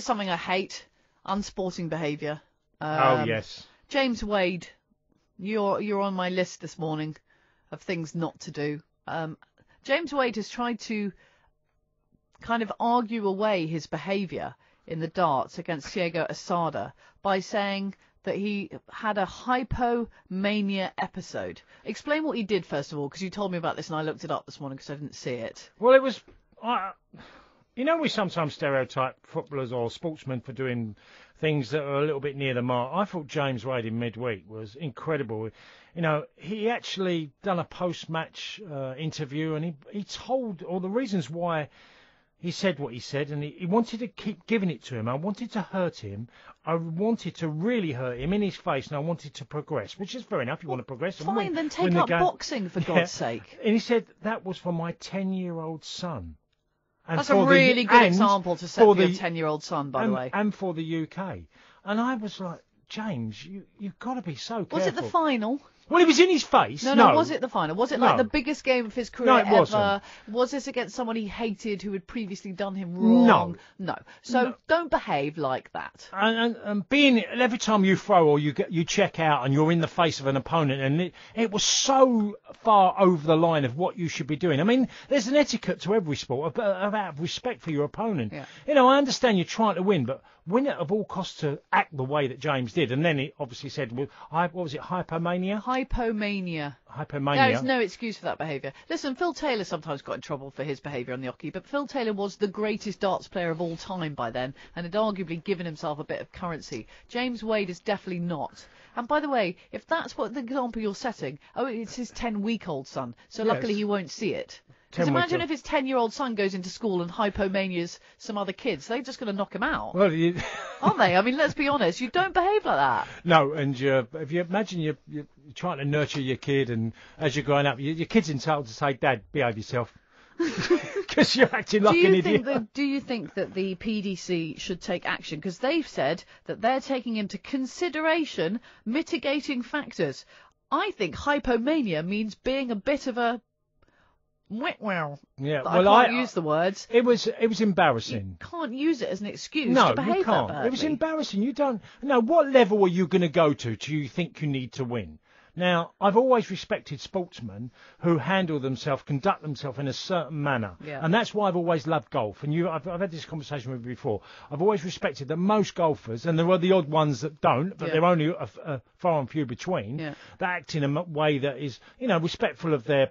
Here's something I hate: unsporting behaviour. Oh yes. James Wade, you're on my list this morning of things not to do. James Wade has tried to kind of argue away his behaviour in the darts against Diego Asada by saying that he had a hypomania episode. Explain what he did, first of all, because you told me about this and I looked it up this morning because I didn't see it. Well, it was... we sometimes stereotype footballers or sportsmen for doing things that are a little bit near the mark. I thought James Wade in midweek was incredible. He actually done a post-match interview, and he told all the reasons why he said what he said, and he wanted to keep giving it to him. I wanted to hurt him. I wanted to really hurt him in his face, and I wanted to progress, which is fair enough. You want to progress. Fine, then take up boxing, for God's sake. And he said, that was for my 10-year-old son. And that's a really good example to set for your 10-year-old son, by the way. And for the UK. And I was like, James, you've got to be so careful. Was it the final? Well, it was in his face. No. Was it the final? Was it like the biggest game of his career ever? Wasn't. Was this against someone he hated who had previously done him wrong? No. So don't behave like that. And being every time you throw or you check out and you're in the face of an opponent, and it was so far over the line of what you should be doing. I mean, there's an etiquette to every sport about respect for your opponent. Yeah. I understand you're trying to win, but win it at all costs to act the way that James did. And then he obviously said, well, what was it, hypomania? Hypomania. There is no excuse for that behaviour. Listen, Phil Taylor sometimes got in trouble for his behaviour on the hockey, but Phil Taylor was the greatest darts player of all time by then, and had arguably given himself a bit of currency. James Wade is definitely not. And by the way, if that's what the example you're setting, it's his 10-week-old son, so luckily he won't see it. Because imagine if his 10-year-old son goes into school and hypomanias some other kids. They're just going to knock him out. Well, aren't they? I mean, let's be honest. You don't behave like that. No, and if you imagine you're trying to nurture your kid, and as you're growing up, your kid's entitled to say, Dad, behave yourself. Because you're acting like an idiot. Do you think that the PDC should take action? Because they've said that they're taking into consideration mitigating factors. I think hypomania means being a bit of a... Yeah, I can't use the words. It was embarrassing. You can't use it as an excuse to behave you can't. That badly. It was embarrassing. You don't know what level are you going to go to you think you need to win. Now, I've always respected sportsmen who handle themselves, conduct themselves in a certain manner. Yeah. And that's why I've always loved golf. And I've had this conversation with you before. I've always respected that most golfers, and there are the odd ones that don't, but they're only a far and few between, that act in a way that is, respectful of their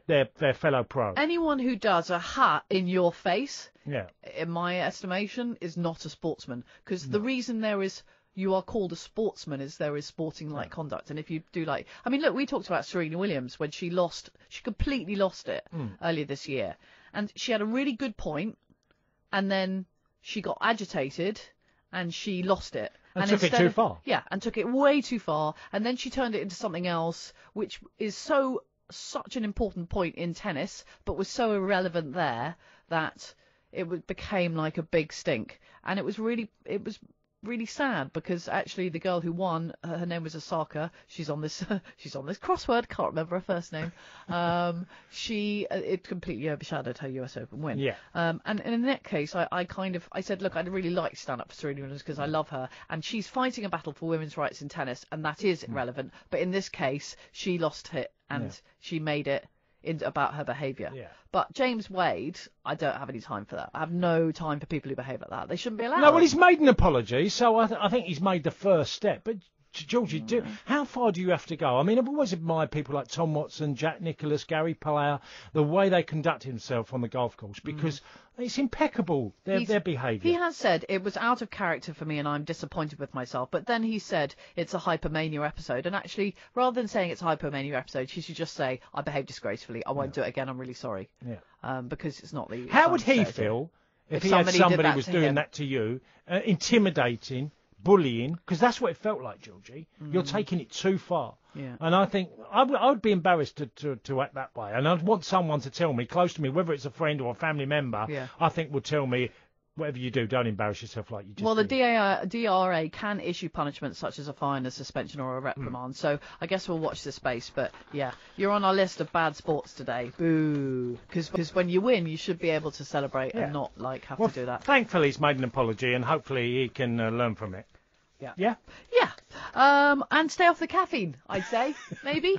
fellow pro. Anyone who does a hat in your face, in my estimation, is not a sportsman. Because the reason you are called a sportsman is there is sporting-like conduct. And if you do look, we talked about Serena Williams when she completely lost it earlier this year. And she had a really good point, and then she got agitated, and she lost it. And took it too far. Yeah, and took it way too far. And then she turned it into something else, which is such an important point in tennis, but was so irrelevant there that it became like a big stink. And it was really sad, because actually the girl who won, her name was Osaka. She's on this crossword. Can't remember her first name. It completely overshadowed her US Open win. Yeah. And in that case, I said, look, I'd really like to stand up for Serena Williams because I love her, and she's fighting a battle for women's rights in tennis, and that is relevant. But in this case, she lost it, and she made it about her behaviour. Yeah. But James Wade, I don't have any time for that. I have no time for people who behave like that. They shouldn't be allowed. No, well, he's made an apology, so I think he's made the first step. But Georgie, how far do you have to go? I mean, I've always admired people like Tom Watson, Jack Nicklaus, Gary Player, the way they conduct themselves on the golf course, because it's impeccable, their behaviour. He has said it was out of character for me and I'm disappointed with myself, but then he said it's a hypomania episode, and actually, rather than saying it's a hypomania episode, he should just say, I behaved disgracefully, I won't do it again, I'm really sorry. Yeah. Because it's not the... How would he feel if he had somebody was doing that to you, intimidating, bullying, because that's what it felt like, Georgie. You're taking it too far. Yeah. And I think I would be embarrassed to act that way. And I'd want someone to tell me, close to me, whether it's a friend or a family member, I think would tell me, whatever you do, don't embarrass yourself like you just Well, the did. DRA can issue punishments such as a fine, a suspension, or a reprimand. So I guess we'll watch this space. But yeah, you're on our list of bad sports today. Boo! Because when you win, you should be able to celebrate and not have to do that. Thankfully, he's made an apology, and hopefully he can learn from it. Yeah. Yeah. Yeah. And stay off the caffeine, I'd say, maybe.